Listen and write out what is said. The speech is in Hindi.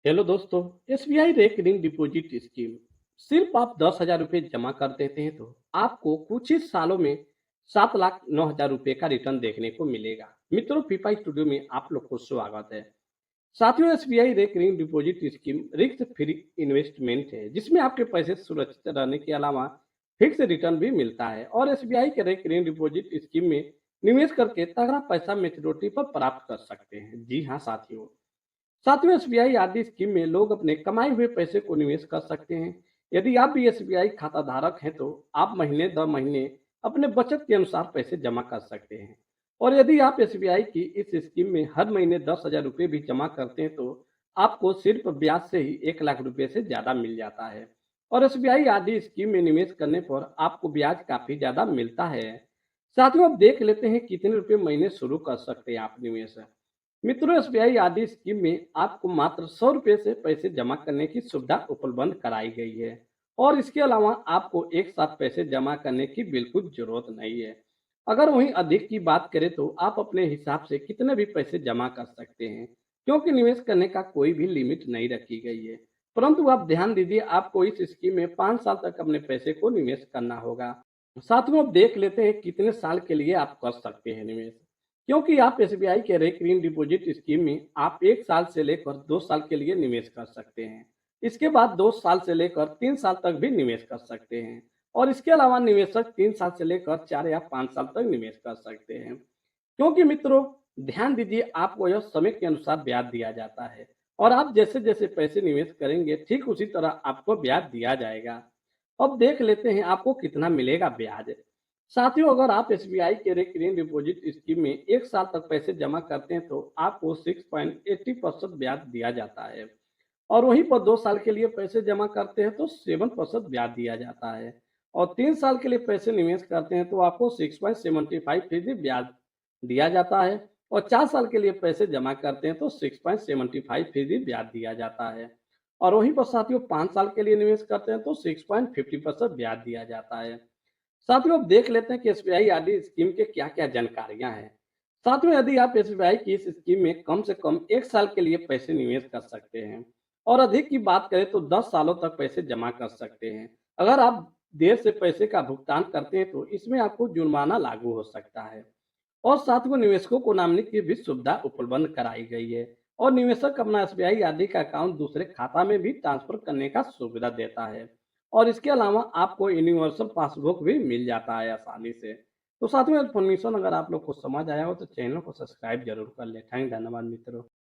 हेलो दोस्तों। एसबीआई रेकरिंग डिपॉजिट स्कीम सिर्फ आप 10,000 रुपये जमा कर देते हैं तो आपको कुछ ही सालों में 7,09,000 रुपये का रिटर्न देखने को मिलेगा। मित्रों, पीपा स्टूडियो में आप लोग को स्वागत है। साथियों, SBI recurring deposit scheme risk free investment है जिसमें आपके पैसे सुरक्षित रहने के अलावा फिक्स रिटर्न भी मिलता है। और एसबीआई के रेकरिंग डिपॉजिट स्कीम में निवेश करके तगड़ा पैसा मेच्योरिटी पर प्राप्त कर सकते हैं। जी हाँ साथियों, साथियों, एसबीआई आदि स्कीम में लोग अपने कमाए हुए पैसे को निवेश कर सकते हैं। यदि आप भी एसबीआई खाता धारक हैं तो आप महीने दर महीने अपने बचत के अनुसार पैसे जमा कर सकते हैं। और यदि आप एसबीआई की इस स्कीम में हर महीने 10,000 रुपये भी जमा करते हैं तो आपको सिर्फ ब्याज से ही 1 लाख रुपये से ज्यादा मिल जाता है। और एसबीआई आदि स्कीम में निवेश करने पर आपको ब्याज काफी ज्यादा मिलता है। साथियों, अब देख लेते हैं कितने रुपए महीने शुरू कर सकते हैं आप निवेश। मित्रों, एसबीआई आदि स्कीम में आपको मात्र 100 रुपये से पैसे जमा करने की सुविधा उपलब्ध कराई गई है। और इसके अलावा आपको एक साथ पैसे जमा करने की बिल्कुल जरूरत नहीं है। अगर वहीं अधिक की बात करें तो आप अपने हिसाब से कितने भी पैसे जमा कर सकते हैं, क्योंकि निवेश करने का कोई भी लिमिट नहीं रखी गई है। परंतु आप ध्यान दीजिए, आपको इस स्कीम में 5 साल तक अपने पैसे को निवेश करना होगा। साथ में अब देख लेते हैं कितने साल के लिए आप कर सकते हैं निवेश। क्योंकि आप एसबीआई के रेकरिंग डिपॉजिट स्कीम में आप 1 साल से लेकर 2 साल के लिए निवेश कर सकते हैं। इसके बाद 2 साल से लेकर 3 साल तक भी निवेश कर सकते हैं। और इसके अलावा निवेशक 3 साल से लेकर 4 या 5 साल तक निवेश कर सकते हैं। क्योंकि मित्रों, ध्यान दीजिए, आपको यह समय के अनुसार ब्याज दिया जाता है। और आप जैसे जैसे पैसे निवेश करेंगे ठीक उसी तरह आपको ब्याज दिया जाएगा। अब देख लेते हैं आपको कितना मिलेगा ब्याज। साथियों, अगर आप एसबीआई के रेकरिंग डिपॉजिट स्कीम में 1 साल तक पैसे जमा करते हैं तो आपको 6.80% ब्याज दिया जाता है। और वहीं पर 2 साल के लिए पैसे जमा करते हैं तो 7% ब्याज दिया जाता है। और 3 साल के लिए पैसे निवेश करते हैं तो आपको 6.75% ब्याज दिया जाता है। और 4 साल के लिए पैसे जमा करते हैं तो 6.75% ब्याज दिया जाता है। और वहीं पर साथियों, 5 साल के लिए निवेश करते हैं तो 6.50% ब्याज दिया जाता है। साथियों, अब देख लेते हैं कि एसबीआई आदि स्कीम के क्या क्या जानकारियां हैं। साथियों, यदि आप एसबीआई की इस स्कीम में कम से कम 1 साल के लिए पैसे निवेश कर सकते हैं और अधिक की बात करें तो 10 सालों तक पैसे जमा कर सकते हैं। अगर आप देर से पैसे का भुगतान करते हैं तो इसमें आपको जुर्माना लागू हो सकता है। और साथ में निवेशकों को नामिनी की भी सुविधा उपलब्ध कराई गई है। और निवेशक अपना एसबीआई आदि का अकाउंट दूसरे खाता में भी ट्रांसफर करने का सुविधा देता है। और इसके अलावा आपको यूनिवर्सल पासबुक भी मिल जाता है आसानी से। तो साथियों, इन्फॉर्मेशन अगर आप लोग को समझ आया हो तो चैनल को सब्सक्राइब जरूर कर ले। थैंक धन्यवाद मित्रों।